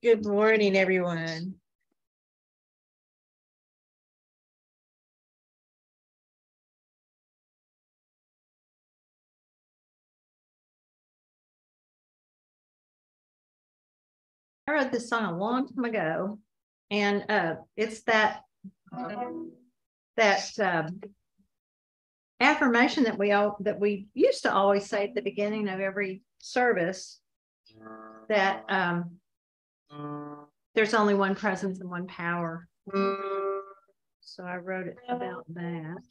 Good morning, everyone. I wrote this song a long time ago, and it's that affirmation that we used to always say at the beginning of every service, that there's only one presence and one power. So I wrote it about that.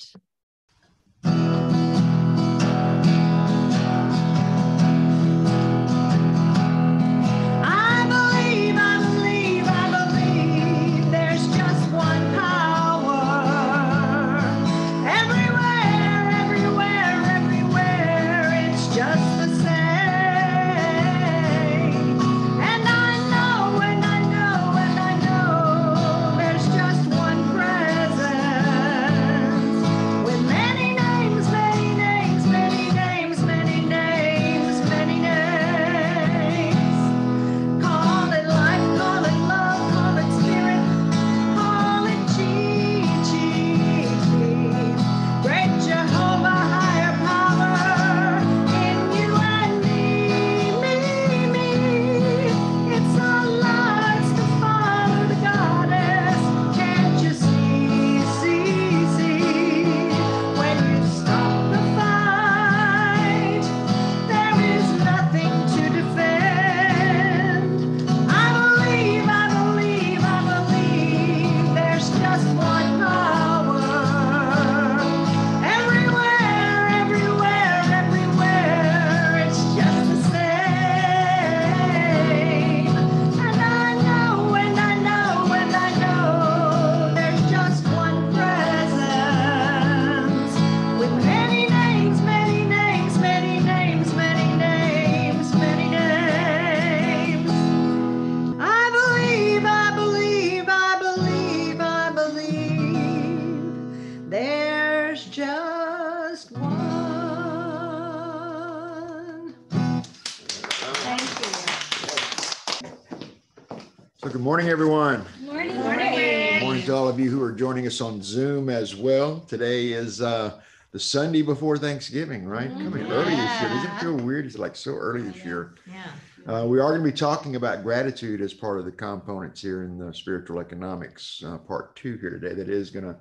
Good morning, everyone. Morning. Good morning to all of you who are joining us on Zoom as well. Today is the Sunday before Thanksgiving, right? Coming early this year. Doesn't it feel weird? It's like so early this year. Yeah. We are going to be talking about gratitude as part of the components here in the spiritual economics part 2 here today. That is going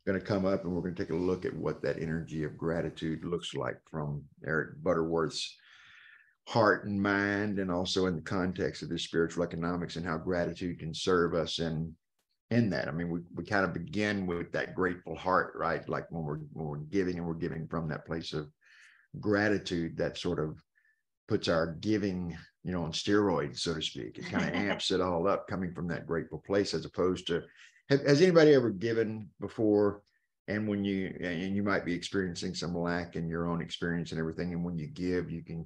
to come up, and we're going to take a look at what that energy of gratitude looks like from Eric Butterworth's heart and mind, and also in the context of this spiritual economics and how gratitude can serve us in that. I mean, we kind of begin with that grateful heart, right? Like when we're giving, and we're giving from that place of gratitude, that sort of puts our giving, on steroids, so to speak. It kind of amps it all up, coming from that grateful place, as opposed to, has anybody ever given before? And when you might be experiencing some lack in your own experience and everything, and when you give, you can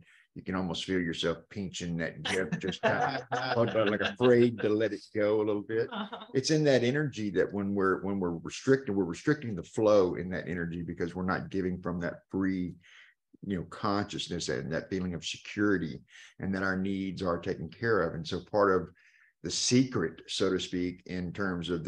almost feel yourself pinching that gift, just kind of like afraid to let it go a little bit. It's in that energy that when we're restricting the flow in that energy, because we're not giving from that free, consciousness and that feeling of security, and that our needs are taken care of. And so part of the secret, so to speak, in terms of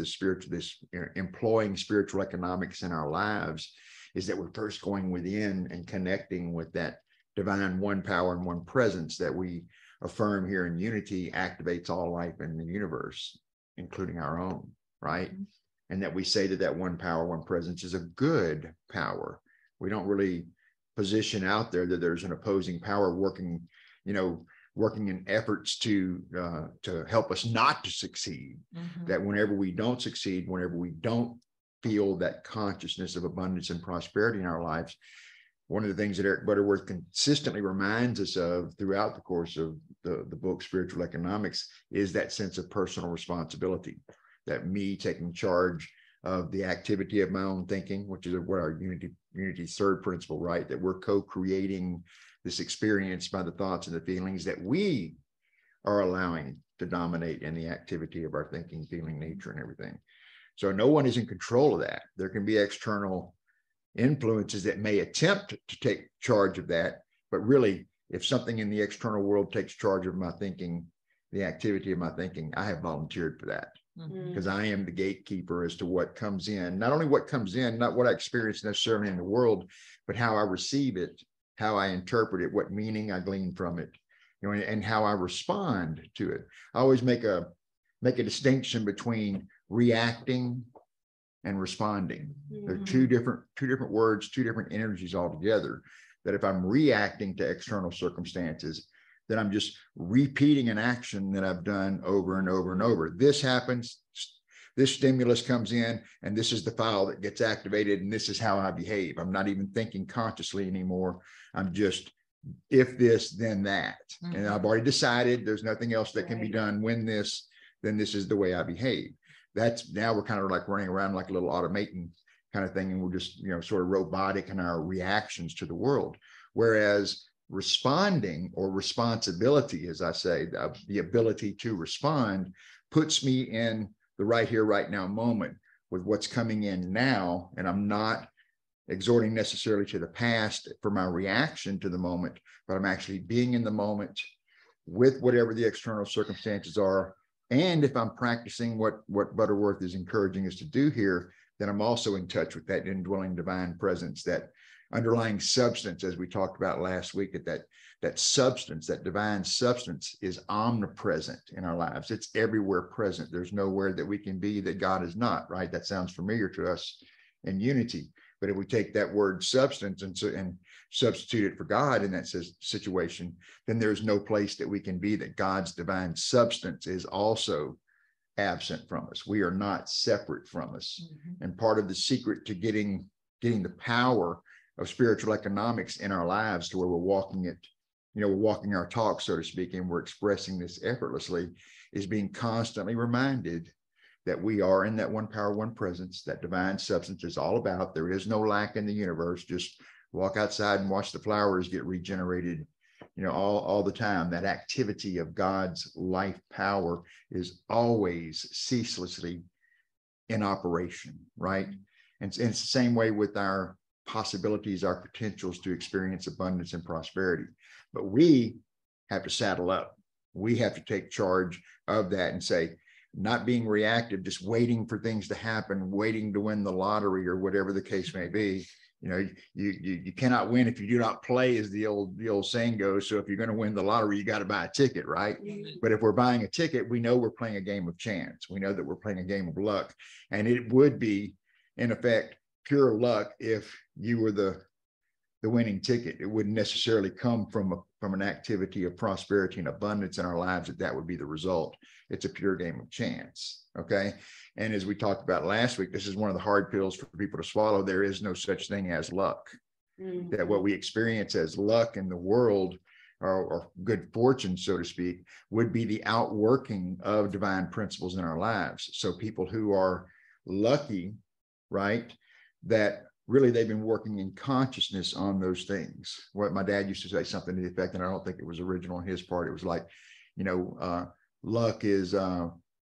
employing spiritual economics in our lives, is that we're first going within and connecting with that divine one power and one presence that we affirm here in unity activates all life in the universe, including our own, right? Mm-hmm. And that we say that one power, one presence is a good power. We don't really position out there that there's an opposing power working in efforts to help us not to succeed. Mm-hmm. That whenever we don't succeed, whenever we don't feel that consciousness of abundance and prosperity in our lives, one of the things that Eric Butterworth consistently reminds us of throughout the course of the book Spiritual Economics is that sense of personal responsibility, that me taking charge of the activity of my own thinking, which is what our unity's third principle, right? That we're co-creating this experience by the thoughts and the feelings that we are allowing to dominate in the activity of our thinking, feeling, nature, and everything. So no one is in control of that. There can be external influences that may attempt to take charge of that, but really, if something in the external world takes charge of my thinking, the activity of my thinking, I have volunteered for that. Because I am the gatekeeper as to what comes in, not only what comes in, not what I experience necessarily in the world, but how I receive it, how I interpret it, what meaning I glean from it, you know, and how I respond to it. I always make a distinction between reacting and responding. They're two different words, two different energies altogether. That if I'm reacting to external circumstances, then I'm just repeating an action that I've done over and over and over. This happens, this stimulus comes in, and this is the file that gets activated, and this is how I behave. I'm not even thinking consciously anymore. I'm just, if this, then that. And I've already decided there's nothing else that can be done. When this, then this is the way I behave. That's, now we're kind of like running around like a little automating kind of thing, and we're just, you know, sort of robotic in our reactions to the world. Whereas responding, or responsibility, as I say, the ability to respond, puts me in the right here, right now moment with what's coming in now. And I'm not exhorting necessarily to the past for my reaction to the moment, but I'm actually being in the moment with whatever the external circumstances are. And if I'm practicing what Butterworth is encouraging us to do here, then I'm also in touch with that indwelling divine presence, that underlying substance, as we talked about last week, that substance, that divine substance, is omnipresent in our lives. It's everywhere present. There's nowhere that we can be that God is not, right? That sounds familiar to us in unity. But if we take that word substance and substitute it for God in that situation, then there's no place that we can be that God's divine substance is also absent from us. We are not separate from us. And part of the secret to getting the power of spiritual economics in our lives, to where we're walking it, you know, we're walking our talk, so to speak, and we're expressing this effortlessly, is being constantly reminded that we are in that one power, one presence, that divine substance is all about. There is no lack in the universe. Just walk outside and watch the flowers get regenerated, you know, all the time. That activity of God's life power is always ceaselessly in operation, right? And it's the same way with our possibilities, our potentials to experience abundance and prosperity. But we have to saddle up. We have to take charge of that and say, not being reactive, just waiting for things to happen, waiting to win the lottery or whatever the case may be. You know, you cannot win if you do not play, as the old saying goes. So if you're going to win the lottery, you got to buy a ticket, right? But if we're buying a ticket, we know we're playing a game of chance. We know that we're playing a game of luck. And it would be, in effect, pure luck if you were the winning ticket. It wouldn't necessarily come from an activity of prosperity and abundance in our lives that would be the result. It's a pure game of chance. Okay. And as we talked about last week, this is one of the hard pills for people to swallow. There is no such thing as luck. That what we experience as luck in the world, or good fortune, so to speak, would be the outworking of divine principles in our lives. So people who are lucky, right, that really they've been working in consciousness on those things. What my dad used to say, something to the effect, and I don't think it was original on his part. It was like, you know, luck is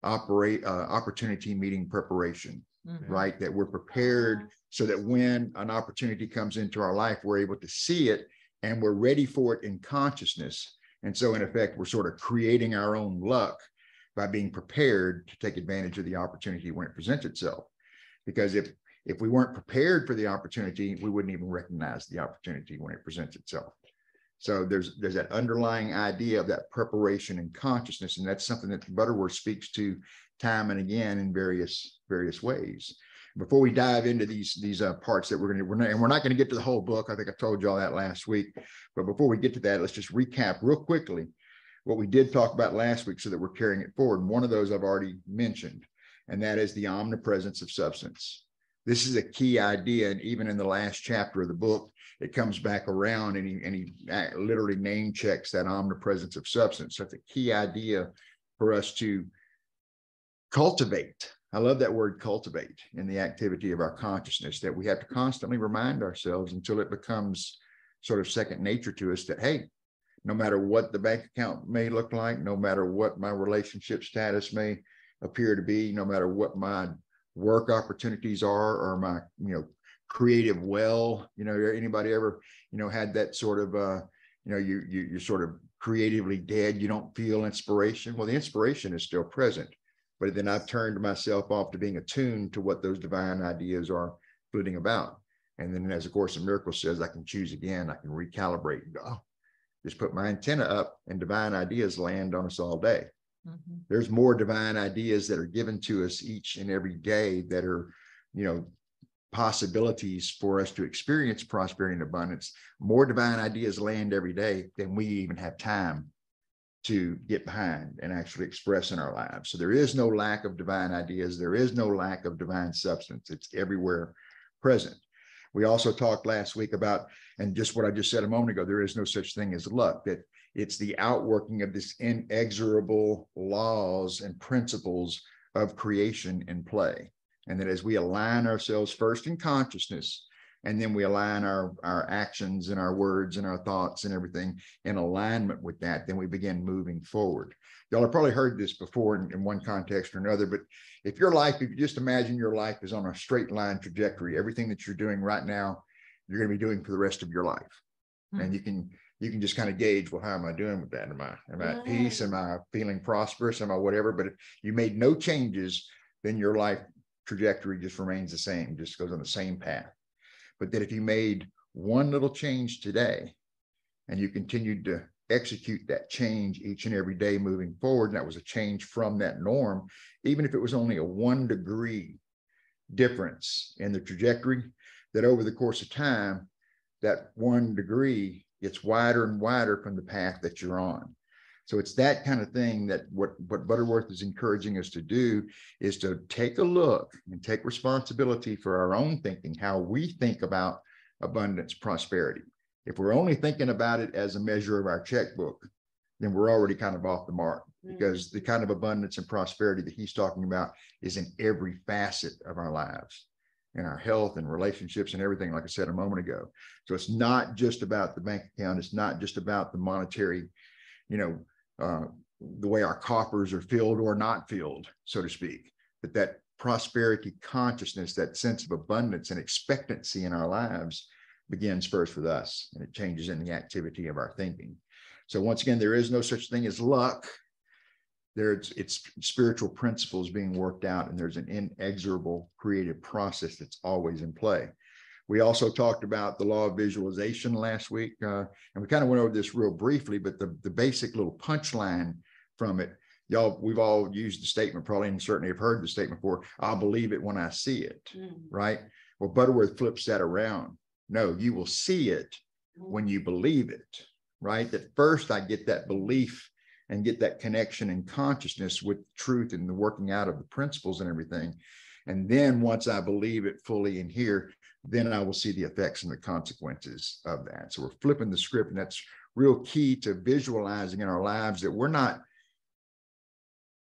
opportunity meeting preparation, right? That we're prepared so that when an opportunity comes into our life, we're able to see it and we're ready for it in consciousness. And so in effect, we're sort of creating our own luck by being prepared to take advantage of the opportunity when it presents itself. Because if we weren't prepared for the opportunity, we wouldn't even recognize the opportunity when it presents itself. So there's that underlying idea of that preparation and consciousness, and that's something that Butterworth speaks to time and again in various ways. Before we dive into these parts that we're not going to get to the whole book. I think I told you all that last week. But before we get to that, let's just recap real quickly what we did talk about last week, so that we're carrying it forward. And one of those I've already mentioned, and that is the omnipresence of substance. This is a key idea, and even in the last chapter of the book, it comes back around, and he literally name checks that omnipresence of substance. So it's a key idea for us to cultivate. I love that word, cultivate, in the activity of our consciousness, that we have to constantly remind ourselves until it becomes sort of second nature to us that, hey, no matter what the bank account may look like, no matter what my relationship status may appear to be, no matter what my work opportunities are, or my, creative well, anybody ever, had that sort of, you're sort of creatively dead. You don't feel inspiration. Well, the inspiration is still present, but then I've turned myself off to being attuned to what those divine ideas are flitting about. And then, as A Course in Miracles says, I can choose again. I can recalibrate. Just put my antenna up, and divine ideas land on us all day. Mm-hmm. There's more divine ideas that are given to us each and every day that are, possibilities for us to experience prosperity and abundance. More divine ideas land every day than we even have time to get behind and actually express in our lives. So there is no lack of divine ideas. There is no lack of divine substance. It's everywhere present. We also talked last week about, and just what I just said a moment ago, there is no such thing as luck, that it's the outworking of this inexorable laws and principles of creation and play. And that as we align ourselves first in consciousness, and then we align our actions and our words and our thoughts and everything in alignment with that, then we begin moving forward. Y'all have probably heard this before in one context or another, but if you just imagine your life is on a straight line trajectory, everything that you're doing right now, you're going to be doing for the rest of your life. Mm-hmm. And you can just kind of gauge, well, how am I doing with that? Am I at peace? Am I feeling prosperous? Am I whatever? But if you made no changes, then your life trajectory just remains the same, just goes on the same path. But that if you made one little change today and you continued to execute that change each and every day moving forward, and that was a change from that norm, even if it was only a 1 degree difference in the trajectory, that over the course of time, that 1 degree gets wider and wider from the path that you're on. So it's that kind of thing that what Butterworth is encouraging us to do is to take a look and take responsibility for our own thinking, how we think about abundance, prosperity. If we're only thinking about it as a measure of our checkbook, then we're already kind of off the mark, because the kind of abundance and prosperity that he's talking about is in every facet of our lives, in our health and relationships and everything, like I said a moment ago. So it's not just about the bank account. It's not just about the monetary, the way our coffers are filled or not filled, so to speak, but that prosperity consciousness, that sense of abundance and expectancy in our lives begins first with us, and it changes in the activity of our thinking. So once again, there is no such thing as luck. It's spiritual principles being worked out, and there's an inexorable creative process that's always in play. We also talked about the law of visualization last week, and we kind of went over this real briefly, but the basic little punchline from it, we've all used the statement probably, and certainly have heard the statement before, I'll believe it when I see it, right? Well, Butterworth flips that around. No, you will see it when you believe it, right? That first I get that belief and get that connection and consciousness with truth and the working out of the principles and everything. And then once I believe it fully in here, then I will see the effects and the consequences of that. So we're flipping the script, and that's real key to visualizing in our lives that we're not.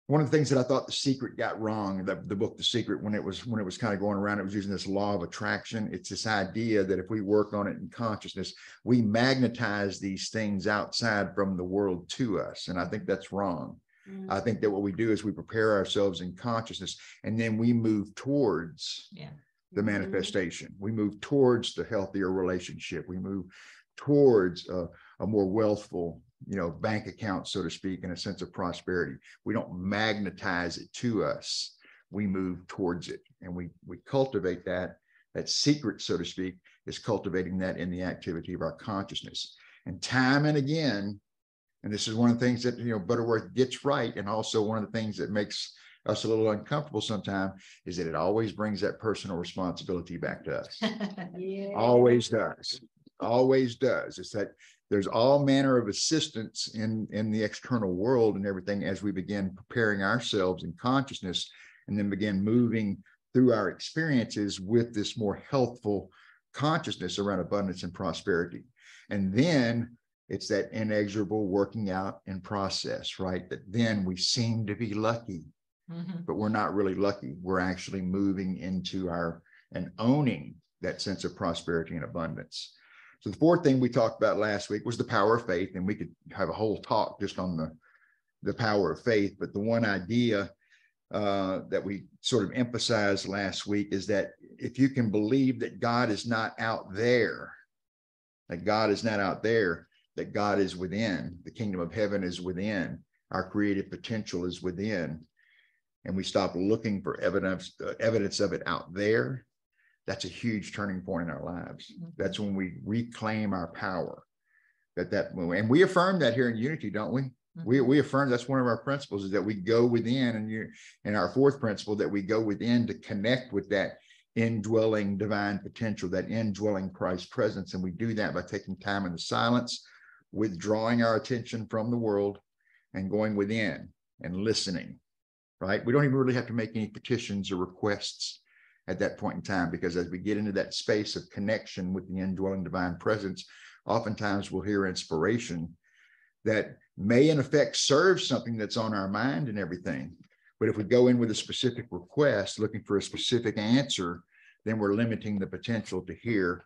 One of the things that I thought The Secret got wrong, the book The Secret, when it was kind of going around, it was using this law of attraction. It's this idea that if we work on it in consciousness, we magnetize these things outside from the world to us. And I think that's wrong. I think that what we do is we prepare ourselves in consciousness, and then we move towards the manifestation. We move towards the healthier relationship. We move towards a more wealthful, bank account, so to speak, in a sense of prosperity. We don't magnetize it to us. We move towards it, and we cultivate that secret, so to speak, is cultivating that in the activity of our consciousness. And time and again, and this is one of the things that, Butterworth gets right, and also one of the things that makes us a little uncomfortable sometimes, is that it always brings that personal responsibility back to us. Always does. Always does. It's that there's all manner of assistance in the external world and everything as we begin preparing ourselves in consciousness, and then begin moving through our experiences with this more healthful consciousness around abundance and prosperity. And then it's that inexorable working out and process, right? That then we seem to be lucky, but we're not really lucky. We're actually moving into and owning that sense of prosperity and abundance. So the fourth thing we talked about last week was the power of faith, and we could have a whole talk just on the power of faith. But the one idea that we sort of emphasized last week is that if you can believe that God is not out there, that God is within, the kingdom of heaven is within, our creative potential is within, and we stop looking for evidence of it out there, that's a huge turning point in our lives. That's when we reclaim our power. And we affirm that here in Unity, don't we? We affirm that's one of our principles, is that we go within, and our fourth principle, that we go within to connect with that indwelling divine potential, that indwelling Christ presence. And we do that by taking time in the silence, withdrawing our attention from the world and going within and listening, right? We don't even really have to make any petitions or requests at that point in time, because as we get into that space of connection with the indwelling divine presence, oftentimes we'll hear inspiration that may in effect serve something that's on our mind and everything. But if we go in with a specific request, looking for a specific answer, then we're limiting the potential to hear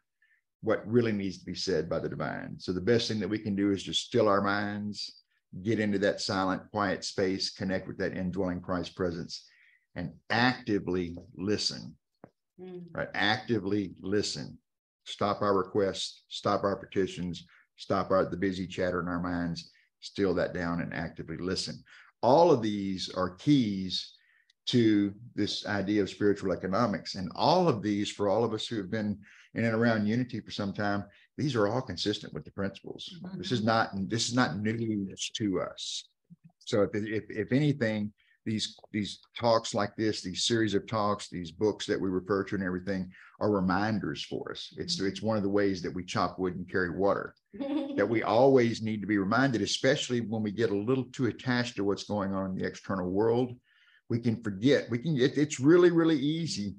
what really needs to be said by the divine. So the best thing that we can do is just still our minds, get into that silent, quiet space, connect with that indwelling Christ presence, and actively listen, right? Actively listen. Stop our requests, stop our petitions, stop the busy chatter in our minds, still that down and actively listen. All of these are keys to this idea of spiritual economics. And all of these, for all of us who have been in and around Unity for some time, these are all consistent with the principles. This is not news to us. So if anything, these talks like this, these series of talks, these books that we refer to and everything, are reminders for us. It's one of the ways that we chop wood and carry water, that we always need to be reminded, especially when we get a little too attached to what's going on in the external world. We can forget. It's really, really easy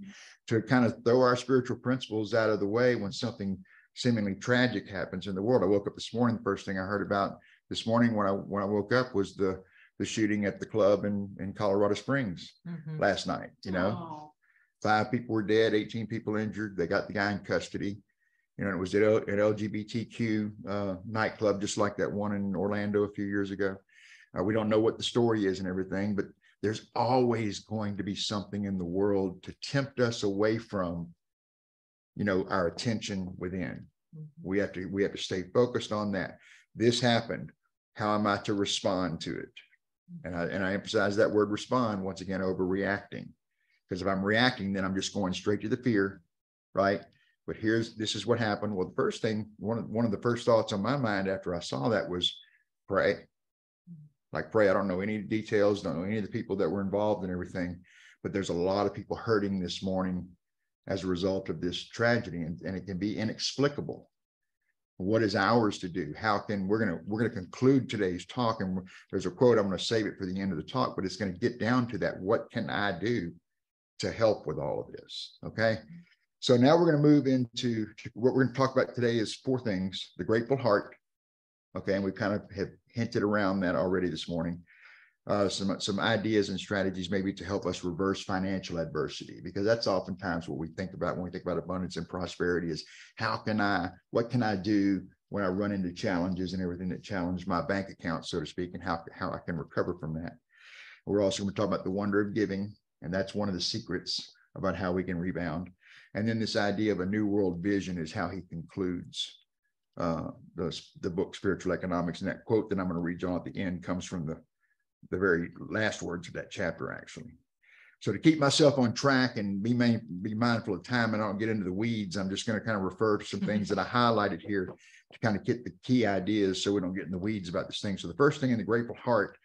to kind of throw our spiritual principles out of the way when something seemingly tragic happens in the world. I woke up this morning, the first thing I heard about this morning when I woke up was the shooting at the club in Colorado Springs last night. 5 people were dead, 18 people injured. They got the guy in custody. It was at an LGBTQ nightclub, just like that one in Orlando a few years ago. We don't know what the story is and everything, but there's always going to be something in the world to tempt us away from, our attention within. We have to stay focused on that. This happened. How am I to respond to it? And I emphasize that word respond once again over reacting, because if I'm reacting, then I'm just going straight to the fear, right? But this is what happened. Well, the first thing, one of the first thoughts on my mind after I saw that was pray. Pray. I don't know any details, don't know any of the people that were involved and everything, but there's a lot of people hurting this morning as a result of this tragedy, and it can be inexplicable. What is ours to do? We're going to conclude today's talk, and there's a quote, I'm going to save it for the end of the talk, but it's going to get down to that. What can I do to help with all of this? Okay. So now we're going to move into what we're going to talk about today is 4 things: the grateful heart. Okay. And we kind of have hinted around that already this morning. Some ideas and strategies maybe to help us reverse financial adversity, because that's oftentimes what we think about when we think about abundance and prosperity is what can I do when I run into challenges and everything that challenge my bank account, so to speak, and how I can recover from that. We're also going to talk about the wonder of giving, and that's one of the secrets about how we can rebound. And then this idea of a new world vision is how he concludes the book Spiritual Economics. And that quote that I'm going to read John at the end comes from the very last words of that chapter, actually. So to keep myself on track and be mindful of time and I don't get into the weeds, I'm just going to kind of refer to some things that I highlighted here to kind of get the key ideas so we don't get in the weeds about this thing. So the first thing in the grateful heart,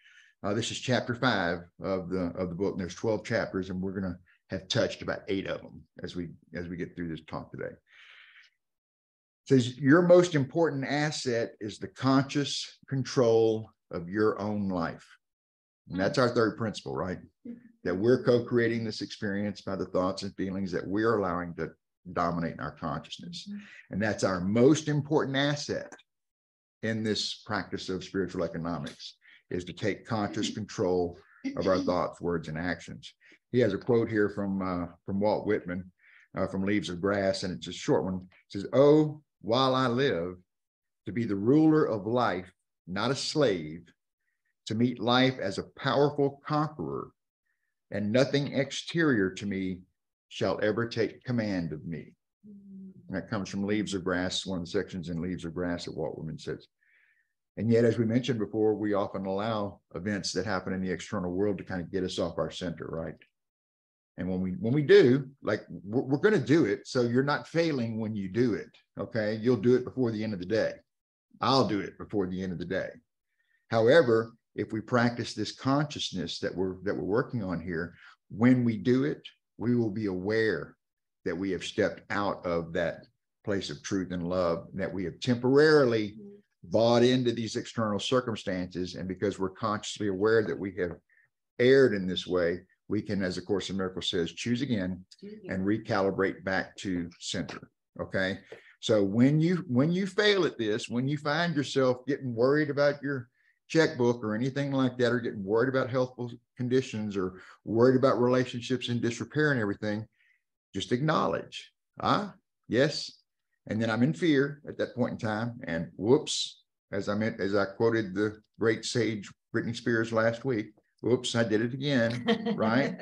this is chapter 5 of the book, and there's 12 chapters, and we're going to have touched about 8 of them as we get through this talk today. It says, your most important asset is the conscious control of your own life. And that's our third principle, right? That we're co-creating this experience by the thoughts and feelings that we're allowing to dominate in our consciousness. And that's our most important asset in this practice of spiritual economics, is to take conscious control of our thoughts, words, and actions. He has a quote here from Walt Whitman from Leaves of Grass, and it's a short one. It says, "Oh, while I live, to be the ruler of life, not a slave, to meet life as a powerful conqueror, and nothing exterior to me shall ever take command of me." And that comes from Leaves of Grass, one of the sections in Leaves of Grass that Walt Whitman says. And yet, as we mentioned before, we often allow events that happen in the external world to kind of get us off our center, right? And when we do, like we're going to do it. So you're not failing when you do it. Okay. You'll do it before the end of the day. I'll do it before the end of the day. However, if we practice this consciousness that we're working on here, when we do it, we will be aware that we have stepped out of that place of truth and love, that we have temporarily bought into these external circumstances. And because we're consciously aware that we have erred in this way, we can, as the Course in Miracles says, choose again and recalibrate back to center. Okay. So when you fail at this, when you find yourself getting worried about your checkbook or anything like that, or getting worried about healthful conditions or worried about relationships in disrepair and everything, just acknowledge, yes. And then I'm in fear at that point in time. And whoops, as I quoted the great sage Britney Spears last week, whoops, I did it again, right?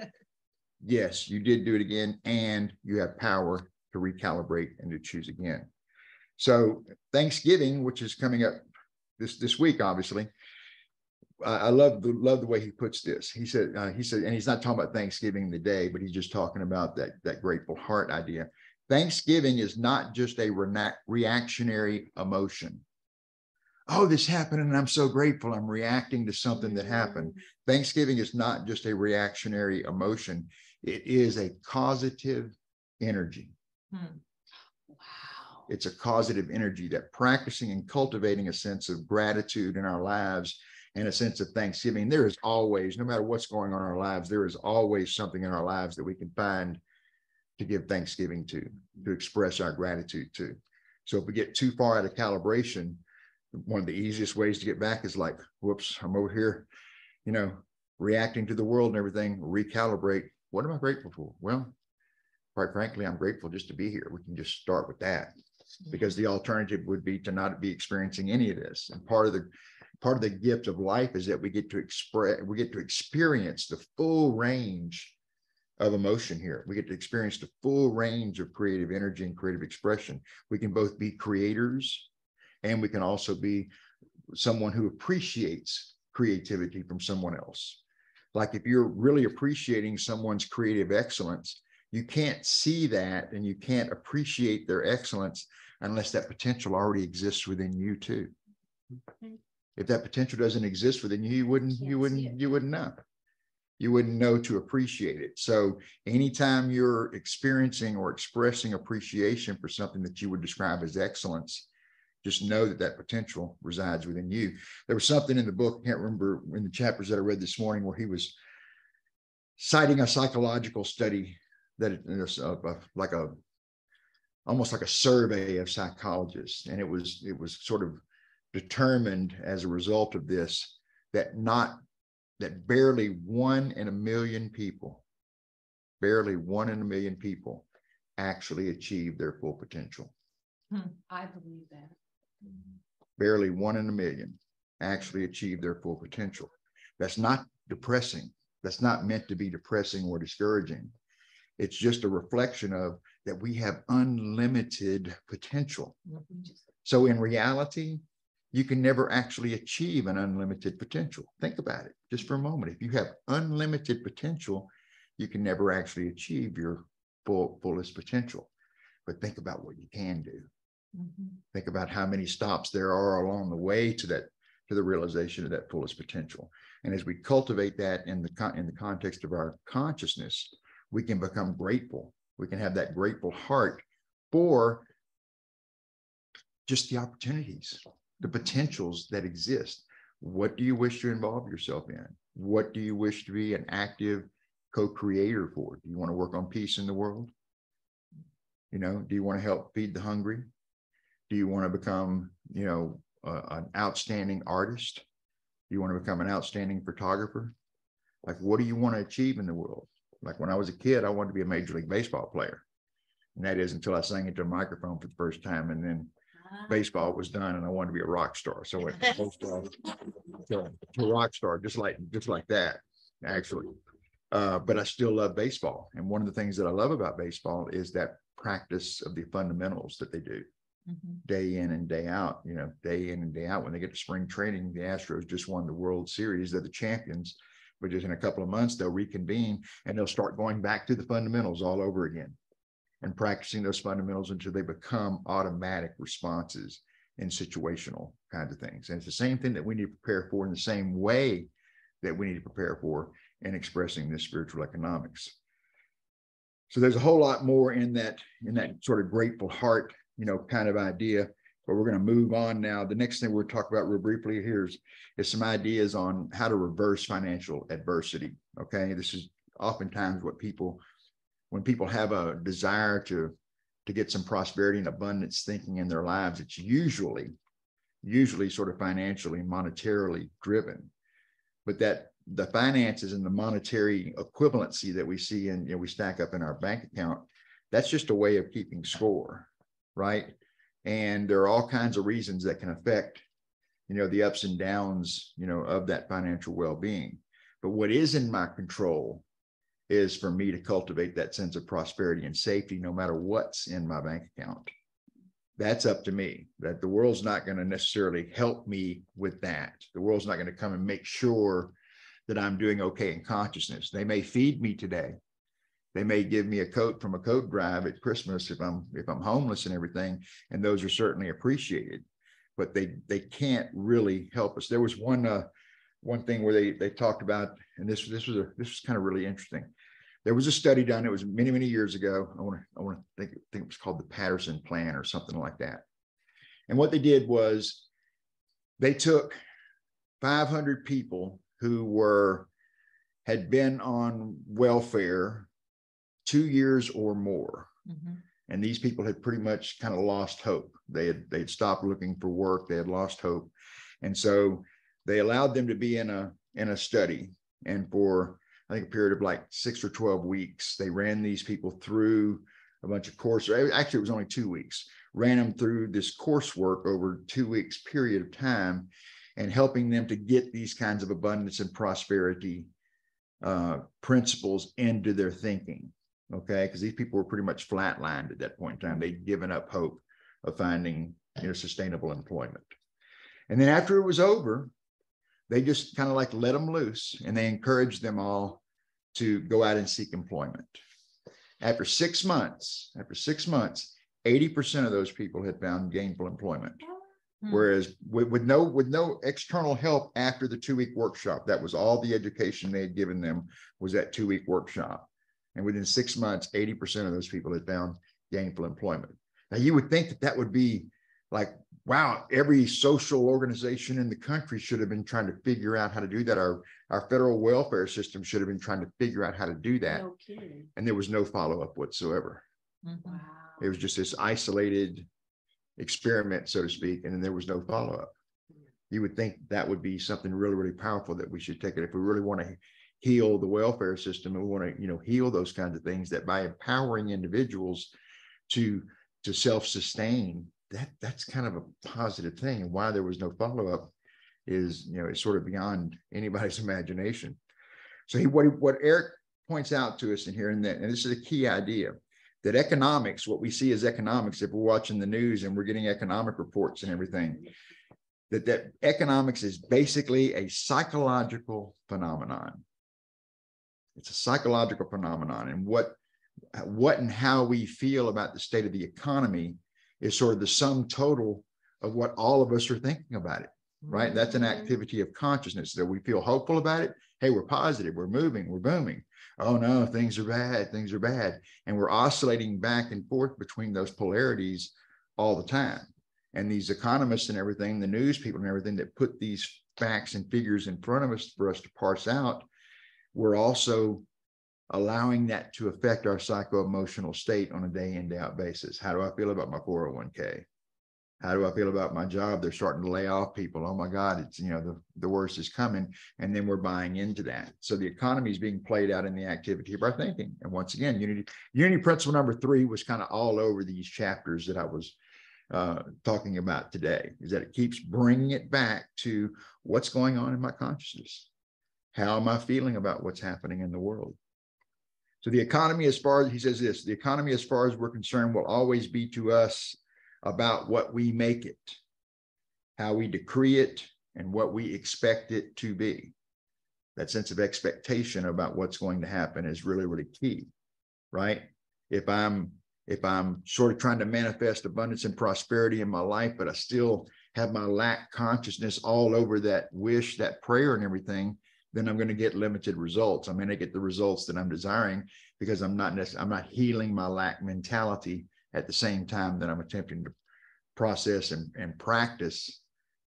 Yes, you did do it again, and you have power to recalibrate and to choose again. So Thanksgiving, which is coming up this week, obviously, I love the way he puts this. He said, and he's not talking about Thanksgiving the day, but he's just talking about that grateful heart idea. Thanksgiving is not just a reactionary emotion. Oh, this happened and I'm so grateful. I'm reacting to something that happened. Thanksgiving is not just a reactionary emotion. It is a causative energy. Wow. It's a causative energy that practicing and cultivating a sense of gratitude in our lives and a sense of thanksgiving. There is always, no matter what's going on in our lives, there is always something in our lives that we can find to give thanksgiving to express our gratitude to. So if we get too far out of calibration, one of the easiest ways to get back is like, whoops, I'm over here, reacting to the world and everything. Recalibrate. What am I grateful for? Well, quite frankly, I'm grateful just to be here. We can just start with that, because the alternative would be to not be experiencing any of this. And part of the gift of life is that we get to experience the full range of emotion here. We get to experience the full range of creative energy and creative expression. We can both be creators, and we can also be someone who appreciates creativity from someone else. Like if you're really appreciating someone's creative excellence, you can't see that and you can't appreciate their excellence unless that potential already exists within you too. If that potential doesn't exist within you, you wouldn't know. You wouldn't know to appreciate it. So anytime you're experiencing or expressing appreciation for something that you would describe as excellence, just know that potential resides within you. There was something in the book, I can't remember, in the chapters that I read this morning, where he was citing a psychological study that is almost like a survey of psychologists. And it was sort of determined as a result of this that barely 1 in a million people actually achieve their full potential. I believe that. Barely 1 in a million actually achieve their full potential. That's not depressing. That's not meant to be depressing or discouraging. It's just a reflection of that we have unlimited potential. So in reality, you can never actually achieve an unlimited potential. Think about it just for a moment. If you have unlimited potential, you can never actually achieve your fullest potential. But think about what you can do. Think about how many stops there are along the way to the realization of that fullest potential. And as we cultivate that in the context of our consciousness, we can become grateful. We can have that grateful heart for just the opportunities, the potentials that exist. What do you wish to involve yourself in? What do you wish to be an active co-creator for? Do you want to work on peace in the world? Do you want to help feed the hungry? Do you want to become, an outstanding artist? Do you want to become an outstanding photographer? Like, what do you want to achieve in the world? Like when I was a kid, I wanted to be a Major League Baseball player. And that is until I sang into a microphone for the first time. And then baseball was done and I wanted to be a rock star. So I went to rock star, just like that, actually. But I still love baseball. And one of the things that I love about baseball is that practice of the fundamentals that they do. day in and day out, day in and day out. When they get to spring training, the Astros just won the World Series. They're the champions, but just in a couple of months, they'll reconvene and they'll start going back to the fundamentals all over again and practicing those fundamentals until they become automatic responses in situational kinds of things. And it's the same thing that we need to prepare for in the same way that we need to prepare for in expressing this spiritual economics. So there's a whole lot more in that sort of grateful heart, kind of idea, but we're going to move on now. The next thing we'll talk about real briefly here is some ideas on how to reverse financial adversity. Okay. This is oftentimes when people have a desire to get some prosperity and abundance thinking in their lives, it's usually sort of financially, monetarily driven, but that the finances and the monetary equivalency that we see and we stack up in our bank account, that's just a way of keeping score, right? And there are all kinds of reasons that can affect, the ups and downs, of that financial well-being. But what is in my control is for me to cultivate that sense of prosperity and safety, no matter what's in my bank account. That's up to me. That the world's not going to necessarily help me with that. The world's not going to come and make sure that I'm doing okay in consciousness. They may feed me today. They may give me a coat from a coat drive at Christmas if I'm homeless and everything, and those are certainly appreciated. But they can't really help us. There was one thing where they talked about, and this was kind of really interesting. There was a study done. It was many, many years ago. I want to think it was called the Patterson Plan or something like that. And what they did was they took 500 people who had been on welfare 2 years or more. And these people had pretty much kind of lost hope. They'd stopped looking for work. They had lost hope. And so they allowed them to be in a study. And for, I think, a period of like 6 or 12 weeks, they ran these people through a bunch of courses. Actually, it was only 2 weeks, ran them through this coursework over 2 weeks period of time, and helping them to get these kinds of abundance and prosperity principles into their thinking. Okay, because these people were pretty much flatlined at that point in time. They'd given up hope of finding sustainable employment. And then after it was over, they just kind of like let them loose, and they encouraged them all to go out and seek employment. After 6 months, 80% of those people had found gainful employment. Whereas with no external help after the 2 week workshop, that was all the education they had given them, was that 2 week workshop. And within 6 months, 80% of those people had found gainful employment. Now, you would think that would be like, wow, every social organization in the country should have been trying to figure out how to do that. Our federal welfare system should have been trying to figure out how to do that. No kidding. And there was no follow-up whatsoever. Wow. It was just this isolated experiment, so to speak, and then there was no follow-up. You would think that would be something really, really powerful that we should take it if we really want to heal the welfare system, and we want to, heal those kinds of things, that by empowering individuals to self-sustain, that's kind of a positive thing. And why there was no follow-up is, it's sort of beyond anybody's imagination. So what Eric points out to us in here, and this is a key idea, that economics, what we see as economics, if we're watching the news and we're getting economic reports and everything, that economics is basically a psychological phenomenon. It's a psychological phenomenon, and what and how we feel about the state of the economy is sort of the sum total of what all of us are thinking about it, right? That's an activity of consciousness. That we feel hopeful about it. Hey, we're positive, we're moving, we're booming. Oh no, things are bad. And we're oscillating back and forth between those polarities all the time. And these economists and everything, the news people and everything that put these facts and figures in front of us for us to parse out, we're also allowing that to affect our psycho-emotional state on a day in, day out basis. How do I feel about my 401k? How do I feel about my job? They're starting to lay off people. Oh my God, it's, the worst is coming. And then we're buying into that. So the economy is being played out in the activity of our thinking. And once again, unity principle number 3 was kind of all over these chapters that I was talking about today, is that it keeps bringing it back to what's going on in my consciousness. How am I feeling about what's happening in the world? So the economy, as far as he says this, the economy, as far as we're concerned, will always be to us about what we make it, how we decree it, and what we expect it to be. That sense of expectation about what's going to happen is really, really key, right? If I'm sort of trying to manifest abundance and prosperity in my life, but I still have my lack consciousness all over that wish, that prayer and everything, then I'm going to get limited results. I'm going to get the results that I'm desiring because I'm not healing my lack mentality at the same time that I'm attempting to process and practice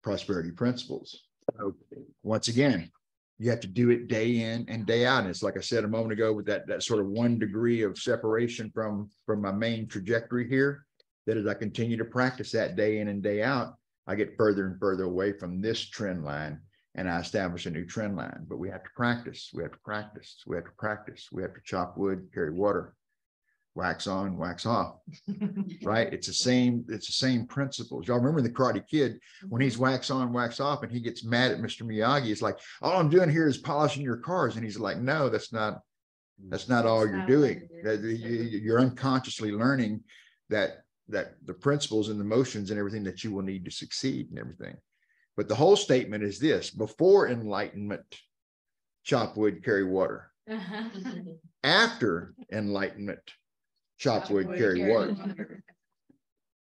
prosperity principles. So once again, you have to do it day in and day out. And it's like I said a moment ago, with that sort of 1 degree of separation from my main trajectory here, that as I continue to practice that day in and day out, I get further and further away from this trend line, and I establish a new trend line. But we have to practice. We have to practice. We have to practice. We have to chop wood, carry water, wax on, wax off. Right? It's the same principles. Y'all remember the Karate Kid, when he's wax on, wax off, and he gets mad at Mr. Miyagi. It's like, all I'm doing here is polishing your cars. And he's like, no, that's not all you're doing. You're unconsciously learning that the principles and the motions and everything that you will need to succeed and everything. But the whole statement is this: before enlightenment, chop wood, carry water. After enlightenment, chop wood, carry water.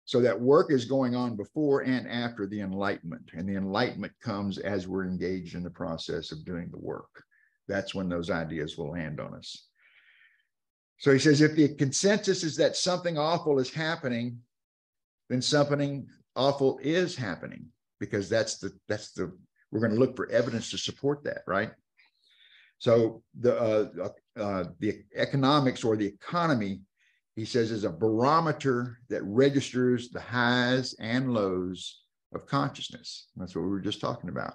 So that work is going on before and after the enlightenment. And the enlightenment comes as we're engaged in the process of doing the work. That's when those ideas will land on us. So he says, if the consensus is that something awful is happening, then something awful is happening, because we're going to look for evidence to support that, right? So the economics, or the economy, he says, is a barometer that registers the highs and lows of consciousness. That's what we were just talking about.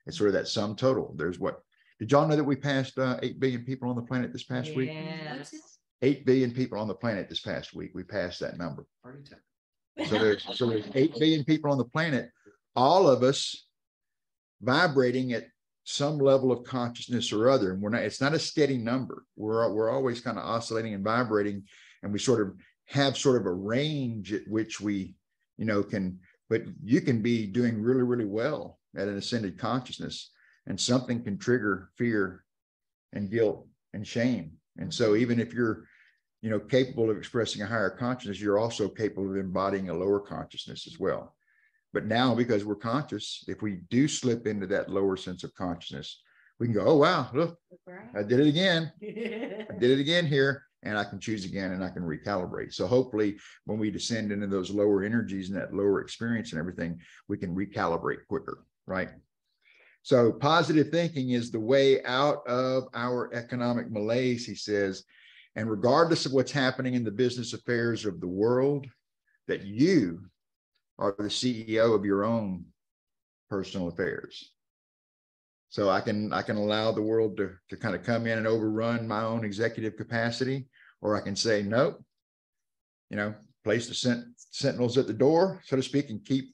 It's sort of that sum total. Did y'all know that we passed 8 billion people on the planet this past week? Yes. 8 billion people on the planet this past week. We passed that number. So there's 8 billion people on the planet, all of us vibrating at some level of consciousness or other. And it's not a steady number. We're always kind of oscillating and vibrating, and we sort of have sort of a range at which we, but you can be doing really, really well at an ascended consciousness, and something can trigger fear and guilt and shame. And so even if you're, capable of expressing a higher consciousness, you're also capable of embodying a lower consciousness as well. But now, because we're conscious, if we do slip into that lower sense of consciousness, we can go, oh, wow, look, I did it again. I did it again here, and I can choose again, and I can recalibrate. So hopefully when we descend into those lower energies and that lower experience and everything, we can recalibrate quicker, right? So positive thinking is the way out of our economic malaise, he says. And regardless of what's happening in the business affairs of the world, that you are the CEO of your own personal affairs. So I can allow the world to kind of come in and overrun my own executive capacity, or I can say, nope, place the sentinels at the door, so to speak, and keep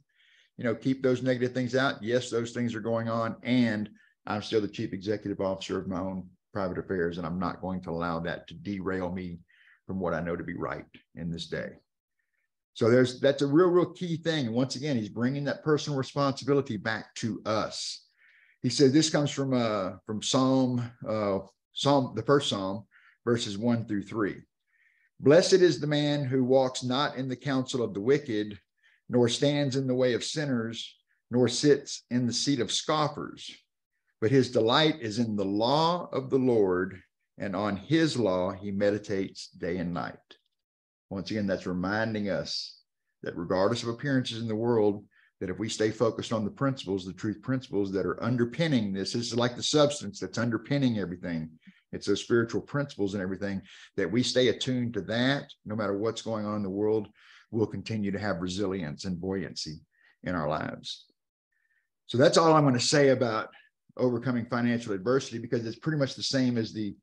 those negative things out. Yes, those things are going on, and I'm still the chief executive officer of my own private affairs, and I'm not going to allow that to derail me from what I know to be right in this day. So that's a real key thing. And once again, he's bringing that personal responsibility back to us. He said this comes from Psalm, the first Psalm, verses 1 through 3. Blessed is the man who walks not in the counsel of the wicked, nor stands in the way of sinners, nor sits in the seat of scoffers. But his delight is in the law of the Lord, and on his law he meditates day and night. Once again, that's reminding us that regardless of appearances in the world, that if we stay focused on the principles, the truth principles that are underpinning this is like the substance that's underpinning everything. It's those spiritual principles and everything, that we stay attuned to that, no matter what's going on in the world, we'll continue to have resilience and buoyancy in our lives. So that's all I'm going to say about overcoming financial adversity, because it's pretty much the same as the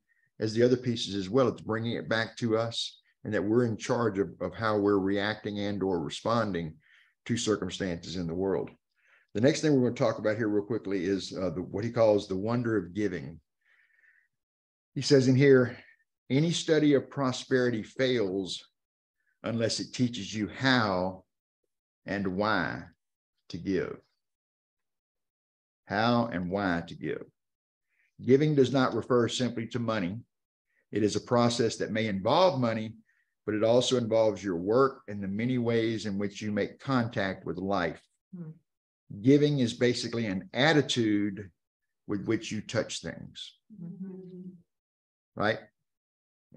other pieces as well. It's bringing it back to us, and that we're in charge of how we're reacting and or responding to circumstances in the world. The next thing we're going to talk about here real quickly is what he calls the wonder of giving. He says in here, any study of prosperity fails unless it teaches you how and why to give. How and why to give. Giving does not refer simply to money. It is a process that may involve money, but it also involves your work and the many ways in which you make contact with life. Giving is basically an attitude with which you touch things. Right?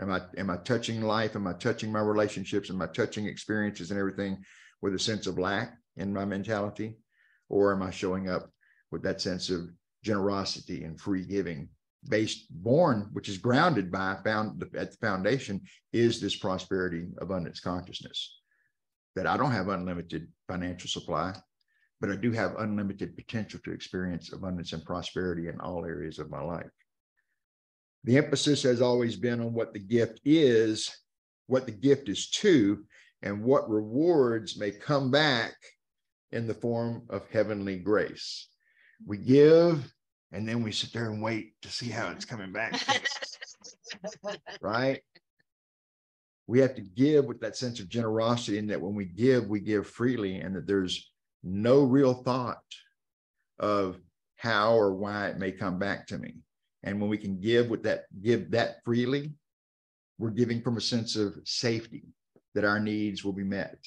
Am I touching life? Am I touching my relationships? Am I touching experiences and everything with a sense of lack in my mentality? Or am I showing up with that sense of generosity and free giving, which is grounded by, at the foundation, is this prosperity abundance consciousness, that I don't have unlimited financial supply, but I do have unlimited potential to experience abundance and prosperity in all areas of my life. The emphasis has always been on what the gift is to, and what rewards may come back in the form of heavenly grace. We give, and then we sit there and wait to see how it's coming back. Right? We have to give with that sense of generosity, and that when we give freely, and that there's no real thought of how or why it may come back to me. And when we can give that freely, we're giving from a sense of safety, that our needs will be met.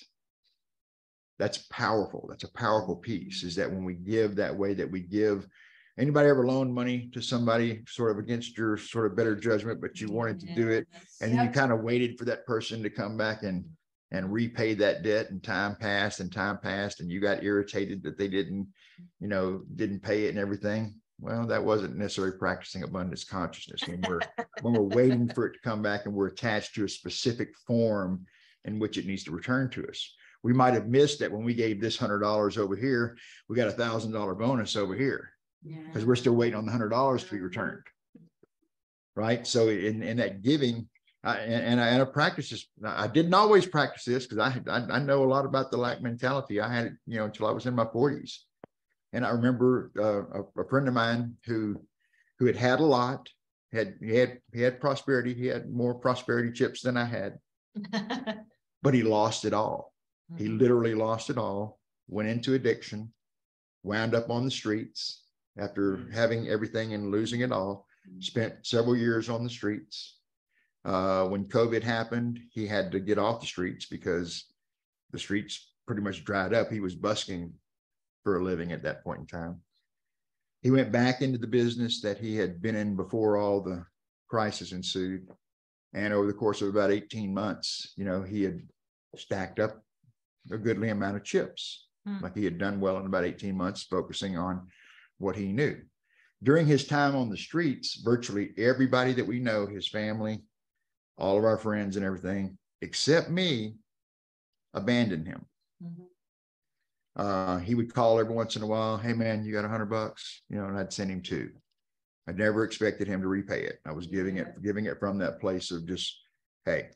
That's powerful. That's a powerful piece, is that when we give that way, that we give. Anybody ever loaned money to somebody sort of against your sort of better judgment, but you wanted to do it, and then you kind of waited for that person to come back and repay that debt, and time passed, and you got irritated that they didn't pay it and everything? Well, that wasn't necessarily practicing abundance consciousness. When we're waiting for it to come back, and we're attached to a specific form in which it needs to return to us. We might have missed that when we gave this $100 over here, we got $1,000 bonus over here, because we're still waiting on the $100 to be returned. Right? So in that giving, I practice this. I didn't always practice this, because I know a lot about the lack mentality. I had it, until I was in my 40s. And I remember a friend of mine who had a lot, he had prosperity. He had more prosperity chips than I had, but he lost it all. He literally lost it all, went into addiction, wound up on the streets after having everything and losing it all, spent several years on the streets. When COVID happened, he had to get off the streets because the streets pretty much dried up. He was busking for a living at that point in time. He went back into the business that he had been in before all the crisis ensued. And over the course of about 18 months, he had stacked up a goodly amount of chips. Like he had done well in about 18 months, focusing on what he knew. During his time on the streets, virtually everybody that we know, his family, all of our friends and everything, except me, abandoned him. He would call every once in a while, "Hey man, you got $100?" And I'd send him $2. I never expected him to repay it. I was giving it from that place of just, hey,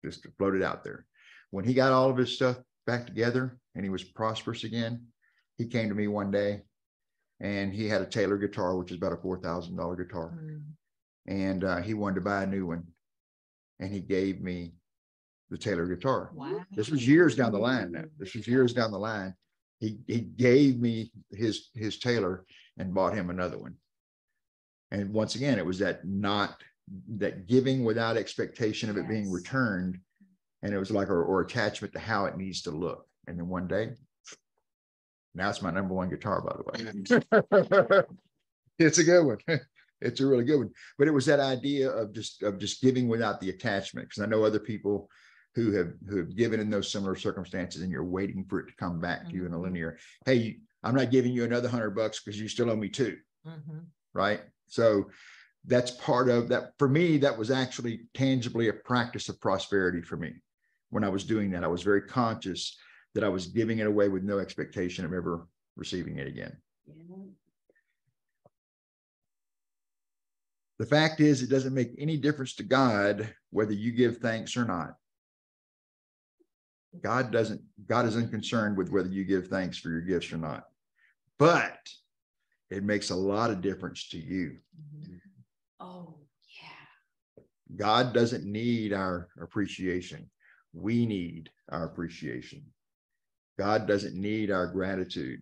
just to float it out there. When he got all of his stuff back together and he was prosperous again, he came to me one day, and he had a Taylor guitar, which is about a $4,000 guitar. And he wanted to buy a new one. And he gave me the Taylor guitar. Wow. This was years down the line now. He gave me his Taylor and bought him another one. And once again, it was that giving without expectation of it being returned. And it was like, or attachment to how it needs to look. And then one day, now it's my number one guitar, by the way. It's a good one. It's a really good one. But it was that idea of just giving without the attachment. Because I know other people who have given in those similar circumstances, and you're waiting for it to come back to you in a linear, hey, I'm not giving you another $100 because you still owe me $2. Right? So that's part of that. For me, that was actually tangibly a practice of prosperity for me. When I was doing that, I was very conscious that I was giving it away with no expectation of ever receiving it again. The fact is, it doesn't make any difference to God whether you give thanks or not. God isn't concerned with whether you give thanks for your gifts or not. But it makes a lot of difference to you. Oh, yeah. God doesn't need our appreciation. We need our appreciation. God doesn't need our gratitude.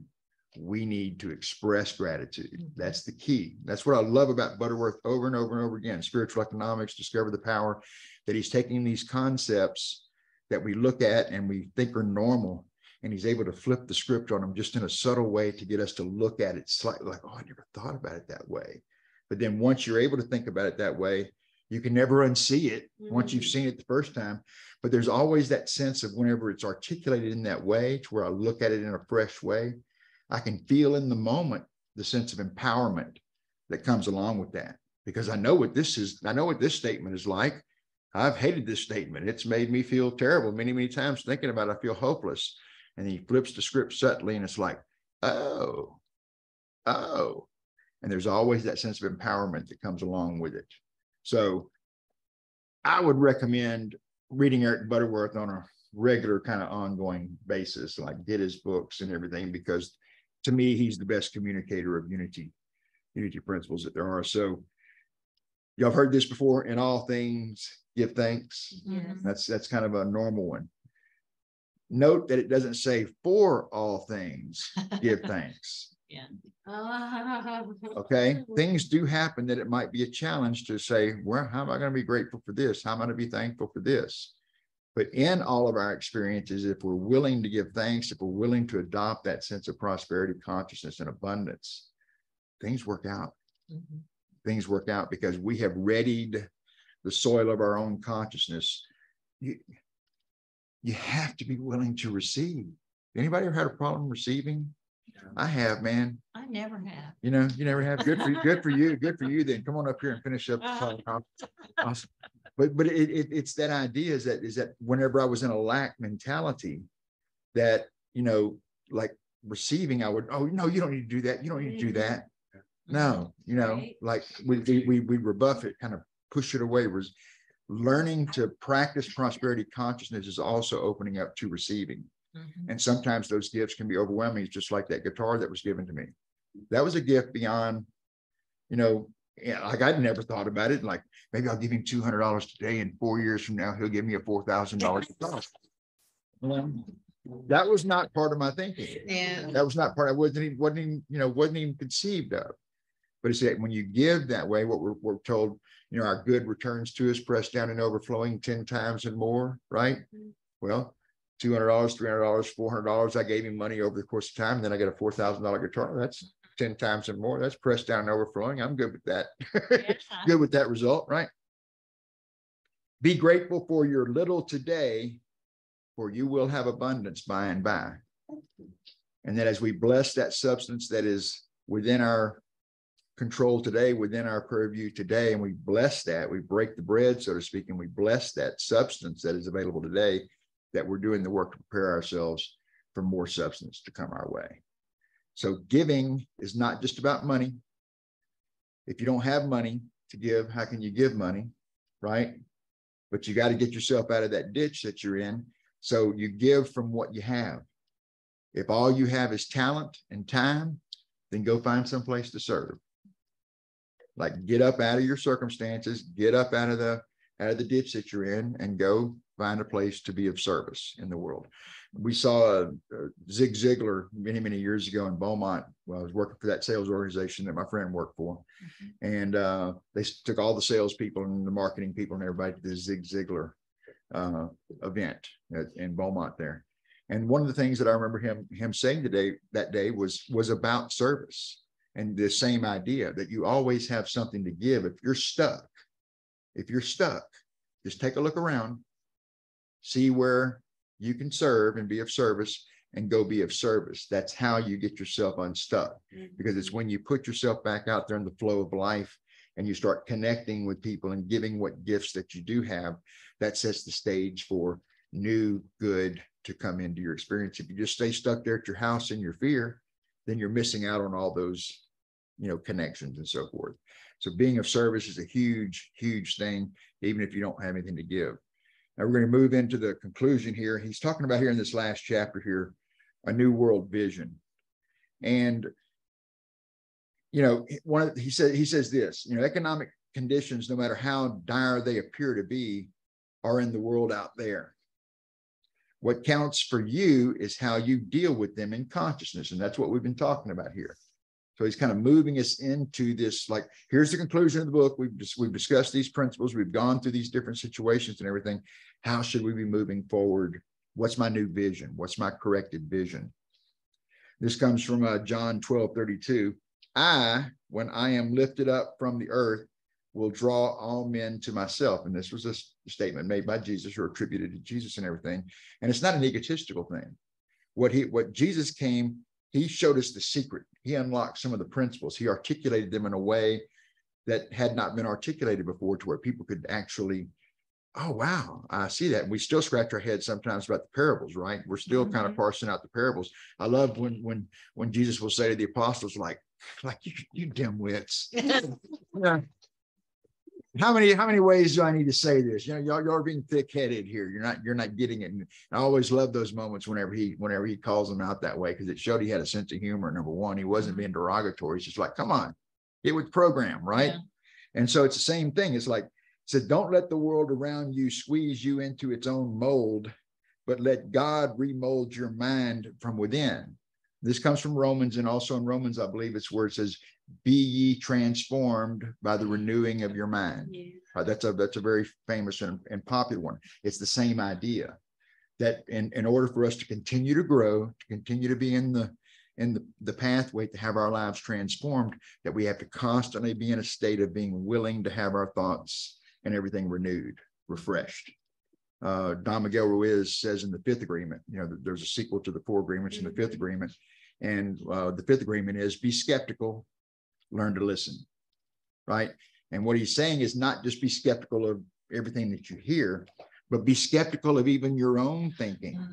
We need to express gratitude. That's the key. That's what I love about Butterworth over and over and over again. Spiritual economics, discover the power, that he's taking these concepts that we look at and we think are normal, and he's able to flip the script on them just in a subtle way to get us to look at it slightly like, oh, I never thought about it that way. But then once you're able to think about it that way, you can never unsee it once you've seen it the first time. But there's always that sense of whenever it's articulated in that way, to where I look at it in a fresh way, I can feel in the moment the sense of empowerment that comes along with that, because I know what this is. I know what this statement is like. I've hated this statement. It's made me feel terrible many, many times thinking about it. I feel hopeless. And then he flips the script subtly, and it's like, oh. And there's always that sense of empowerment that comes along with it. So I would recommend reading Eric Butterworth on a regular kind of ongoing basis, like get his books and everything, because to me, he's the best communicator of unity principles that there are. So y'all have heard this before: in all things, give thanks. Yes. That's kind of a normal one. Note that it doesn't say for all things, give thanks. Yeah. Okay. Things do happen that it might be a challenge to say, well, how am I going to be grateful for this? How am I going to be thankful for this? But in all of our experiences, if we're willing to give thanks, if we're willing to adopt that sense of prosperity, consciousness, and abundance, things work out. Things work out because we have readied the soil of our own consciousness. You have to be willing to receive. Anybody ever had a problem receiving? I have, man. I never have. You know, you never have. Good for you. Good for you. Good for you. Then come on up here and finish up. Awesome. But it's that idea is that whenever I was in a lack mentality, that, you know, like receiving, I would, oh, no, you don't need to do that. You don't need to do that. No, you know, like we rebuff it, kind of push it away. Learning to practice prosperity consciousness is also opening up to receiving. And sometimes those gifts can be overwhelming. It's just like that guitar that was given to me. That was a gift beyond, you know, like I'd never thought about it. Like maybe I'll give him $200 today, and 4 years from now, he'll give me a $4,000 guitar. That was not part of my thinking. Yeah. That was not part. I wasn't even conceived of. But it's that when you give that way, what we're told, you know, our good returns to us, pressed down and overflowing 10 times and more, right? Well, $200, $300, $400. I gave him money over the course of time. And then I got a $4,000 guitar. That's 10 times and more. That's pressed down and overflowing. I'm good with that. Good with that result, right? Be grateful for your little today, for you will have abundance by and by. And then as we bless that substance that is within our control today, within our purview today, and we bless that, we break the bread, so to speak, and we bless that substance that is available today, that we're doing the work to prepare ourselves for more substance to come our way. So giving is not just about money. If you don't have money to give, how can you give money, right? But you got to get yourself out of that ditch that you're in. So you give from what you have. If all you have is talent and time, then go find some place to serve. Like get up out of your circumstances, get up out of the ditch that you're in, and go find a place to be of service in the world. We saw Zig Ziglar many, many years ago in Beaumont. Well, I was working for that sales organization that my friend worked for. And they took all the salespeople and the marketing people and everybody to the Zig Ziglar event in Beaumont there. And one of the things that I remember him saying that day was about service, and the same idea that you always have something to give. If you're stuck, just take a look around, see where you can serve and be of service, and go be of service. That's how you get yourself unstuck, because it's when you put yourself back out there in the flow of life and you start connecting with people and giving what gifts that you do have, that sets the stage for new good to come into your experience. If you just stay stuck there at your house in your fear, then you're missing out on all those, you know, connections and so forth. So being of service is a huge, huge thing, even if you don't have anything to give. Now we're going to move into the conclusion here. He's talking about here in this last chapter here, a new world vision. And, you know, he says this, you know, economic conditions, no matter how dire they appear to be, are in the world out there. What counts for you is how you deal with them in consciousness. And that's what we've been talking about here. So he's kind of moving us into this, like, here's the conclusion of the book. We've discussed these principles. We've gone through these different situations and everything. How should we be moving forward? What's my new vision? What's my corrected vision? This comes from John 12:32. I, when I am lifted up from the earth, will draw all men to myself. And this was a statement made by Jesus or attributed to Jesus and everything. And it's not an egotistical thing. What Jesus came, he showed us the secret. He unlocked some of the principles. He articulated them in a way that had not been articulated before, to where people could actually, oh, wow, I see that. And we still scratch our heads sometimes about the parables, right? We're still kind of parsing out the parables. I love when Jesus will say to the apostles, like you dim-wits. Yeah. How many ways do I need to say this? You know, y'all are being thick-headed here. You're not getting it. And I always love those moments whenever he calls them out that way, because it showed he had a sense of humor. Number one, he wasn't being derogatory. He's just like, come on, get with the program, right? Yeah. And so it's the same thing. It's like, said, don't let the world around you squeeze you into its own mold, but let God remold your mind from within. This comes from Romans, and also in Romans, I believe it's where it says, be ye transformed by the renewing of your mind. Yeah. That's a very famous and popular one. It's the same idea, that in order for us to continue to grow, to continue to be in the pathway to have our lives transformed, that we have to constantly be in a state of being willing to have our thoughts and everything renewed, refreshed. Don Miguel Ruiz says in the Fifth Agreement, you know, there's a sequel to the Four Agreements in the Fifth Agreement. And the Fifth Agreement is be skeptical, learn to listen, right? And what he's saying is not just be skeptical of everything that you hear, but be skeptical of even your own thinking.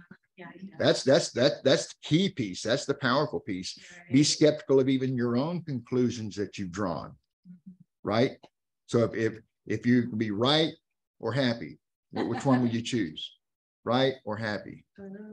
That's the key piece. That's the powerful piece. Be skeptical of even your own conclusions that you've drawn, right? So if you can be right or happy, which one would you choose? Right or happy?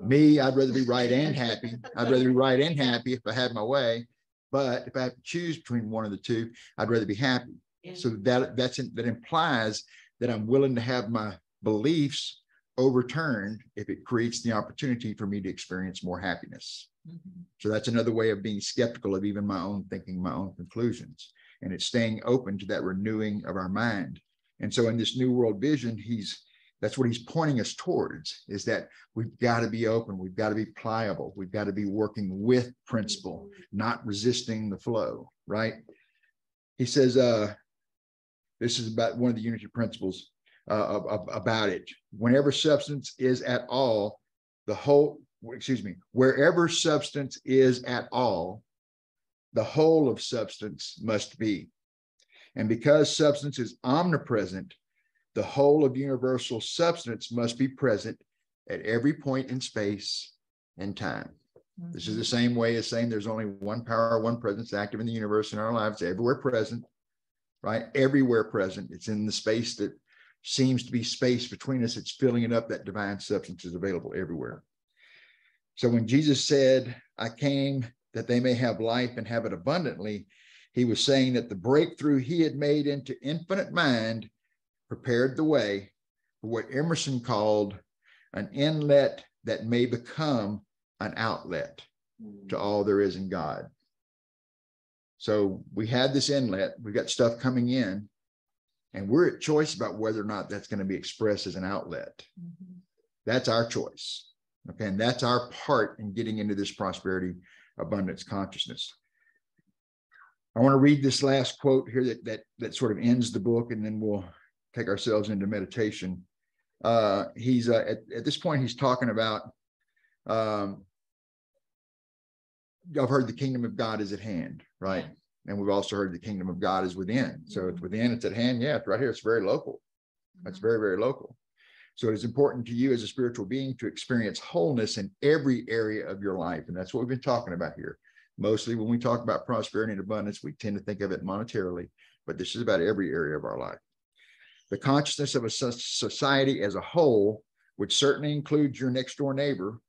Me, I'd rather be right and happy. I'd rather be right and happy if I had my way. But if I have to choose between one of the two, I'd rather be happy. Yeah. So that implies that I'm willing to have my beliefs overturned if it creates the opportunity for me to experience more happiness. Mm-hmm. So that's another way of being skeptical of even my own thinking, my own conclusions. And it's staying open to that renewing of our mind. And so in this new world vision, that's what he's pointing us towards, is that we've got to be open. We've got to be pliable. We've got to be working with principle, not resisting the flow, right? He says, this is about one of the unity principles about it. Whenever substance is at all, wherever substance is at all, the whole of substance must be. And because substance is omnipresent, the whole of universal substance must be present at every point in space and time. Mm-hmm. This is the same way as saying there's only one power, one presence active in the universe in our lives, everywhere present, right? Everywhere present. It's in the space that seems to be space between us. It's filling it up. That divine substance is available everywhere. So when Jesus said, I came that they may have life and have it abundantly, he was saying that the breakthrough he had made into infinite mind prepared the way for what Emerson called an inlet that may become an outlet to all there is in God. So we had this inlet, we've got stuff coming in, and we're at choice about whether or not that's going to be expressed as an outlet. Mm-hmm. That's our choice. Okay, and that's our part in getting into this prosperity, abundance consciousness. I want to read this last quote here that sort of ends the book, and then we'll take ourselves into meditation. He's at this point, he's talking about, I've heard the kingdom of God is at hand, right? Yeah. And we've also heard the kingdom of God is within. So it's within, it's at hand. Yeah, it's right here. It's very local. That's very, very local. So it's important to you as a spiritual being to experience wholeness in every area of your life. And that's what we've been talking about here. Mostly when we talk about prosperity and abundance, we tend to think of it monetarily, but this is about every area of our life. The consciousness of a society as a whole, which certainly includes your next door neighbor,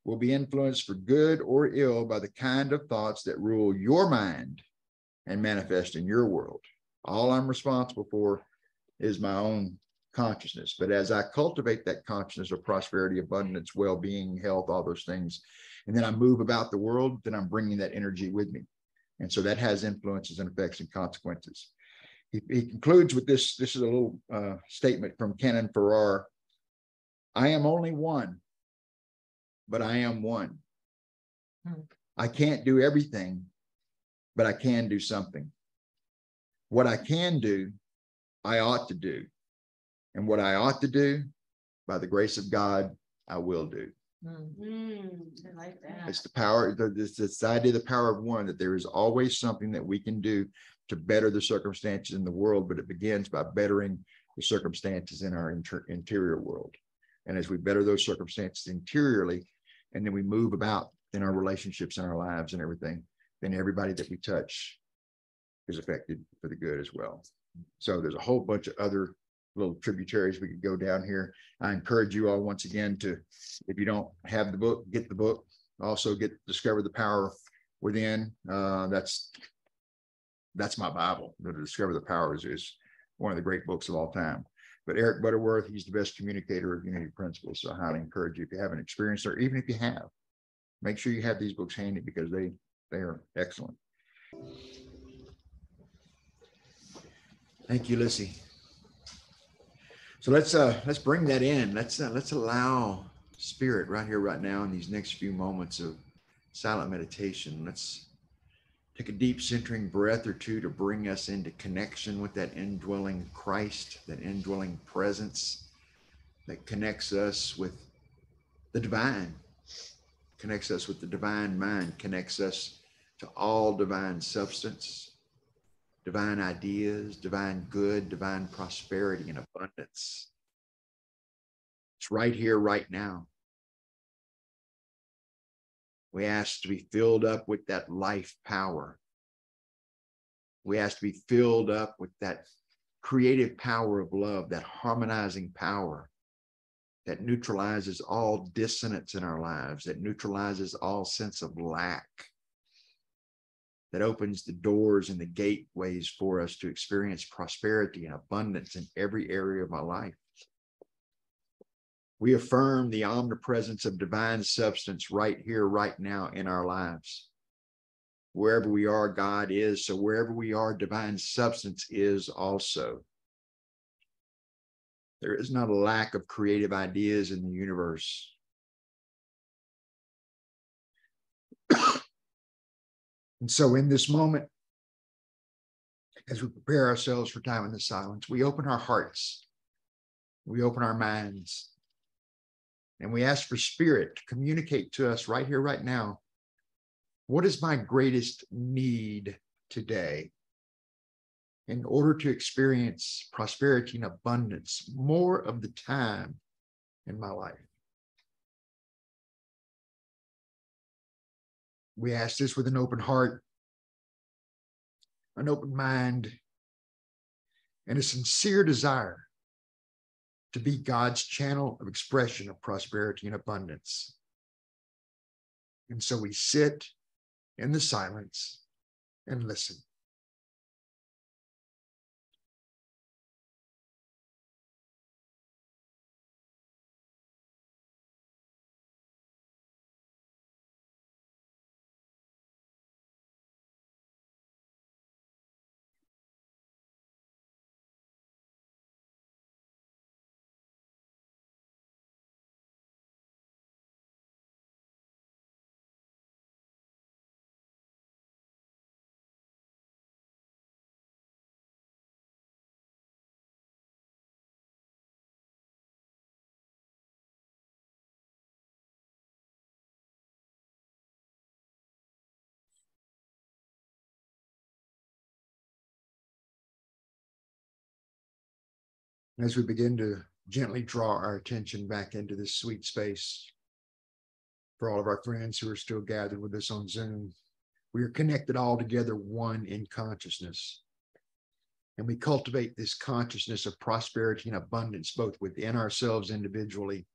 will be influenced for good or ill by the kind of thoughts that rule your mind and manifest in your world. All I'm responsible for is my own consciousness. But as I cultivate that consciousness of prosperity, abundance, well-being, health, all those things, and then I move about the world, then I'm bringing that energy with me. And so that has influences and effects and consequences. He concludes with this. This is a little statement from Canon Farrar. I am only one, but I am one. I can't do everything, but I can do something. What I can do, I ought to do. And what I ought to do, by the grace of God, I will do. I like that. It's the power, this idea of the power of one, that there is always something that we can do to better the circumstances in the world, but it begins by bettering the circumstances in our interior world. And as we better those circumstances interiorly, and then we move about in our relationships and our lives and everything, then everybody that we touch is affected for the good as well. So there's a whole bunch of other little tributaries we could go down here. I encourage you all once again to, if you don't have the book, get the book. Also Discover the Power Within. That's my Bible. The Discover the Power is one of the great books of all time. But Eric Butterworth, he's the best communicator of unity principles. So I highly encourage you, if you haven't experienced, or even if you have, make sure you have these books handy, because they are excellent. Thank you, Lissy. So let's bring that in. Let's allow Spirit right here, right now, in these next few moments of silent meditation. Let's take a deep centering breath or two to bring us into connection with that indwelling Christ, that indwelling presence that connects us with the divine, connects us with the divine mind, connects us to all divine substance, divine ideas, divine good, divine prosperity and abundance. It's right here, right now. We ask to be filled up with that life power. We ask to be filled up with that creative power of love, that harmonizing power that neutralizes all dissonance in our lives, that neutralizes all sense of lack, that opens the doors and the gateways for us to experience prosperity and abundance in every area of my life. We affirm the omnipresence of divine substance right here, right now in our lives. Wherever we are, God is. So wherever we are, divine substance is also. There is not a lack of creative ideas in the universe. And so in this moment, as we prepare ourselves for time in the silence, we open our hearts, we open our minds, and we ask for Spirit to communicate to us right here, right now. What is my greatest need today in order to experience prosperity and abundance more of the time in my life? We ask this with an open heart, an open mind, and a sincere desire to be God's channel of expression of prosperity and abundance. And so we sit in the silence and listen. As we begin to gently draw our attention back into this sweet space, for all of our friends who are still gathered with us on Zoom, we are connected all together, one in consciousness. And we cultivate this consciousness of prosperity and abundance, both within ourselves individually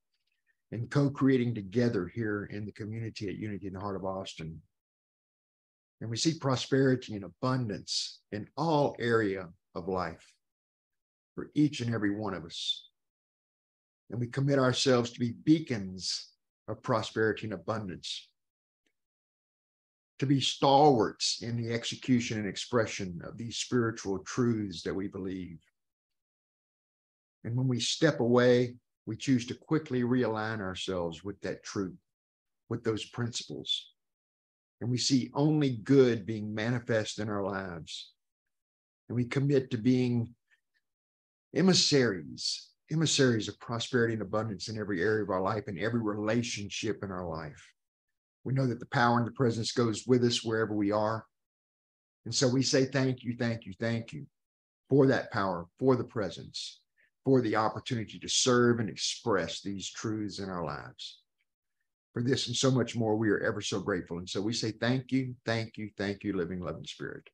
and co-creating together here in the community at Unity in the heart of Austin. And we see prosperity and abundance in all area of life. for each and every one of us. And we commit ourselves to be beacons of prosperity and abundance, to be stalwarts in the execution and expression of these spiritual truths that we believe. And when we step away, we choose to quickly realign ourselves with that truth, with those principles. And we see only good being manifest in our lives. And we commit to being emissaries of prosperity and abundance in every area of our life and every relationship in our life. We know that the power and the presence goes with us wherever we are. And so we say, thank you, thank you, thank you for that power, for the presence, for the opportunity to serve and express these truths in our lives. For this and so much more, we are ever so grateful. And so we say, thank you, thank you, thank you, living, loving Spirit.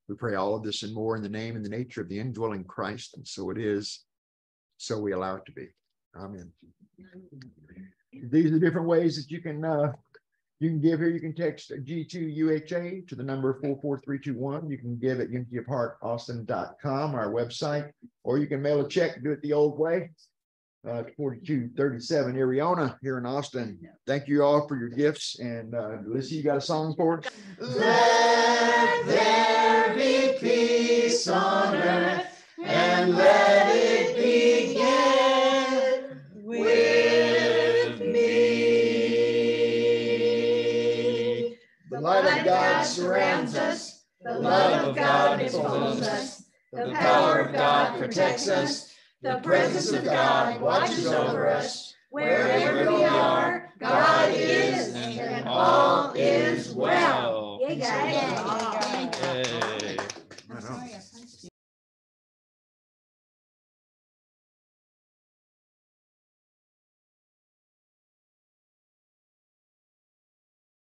We pray all of this and more in the name and the nature of the indwelling Christ. And so it is, so we allow it to be. Amen. These are the different ways that you can give here. You can text G2UHA to the number 44321. You can give at unityofheartaustin.com, our website, or you can mail a check, do it the old way. 4237 Ariona here in Austin. Thank you all for your gifts. And Lizzie, you got a song for us? Let there be peace on earth, and let it begin with me. The light of God surrounds us. The love of God enfolds us. The power of God protects us. The presence of God watches over us. Wherever we are, God is, and all is well. Yeah.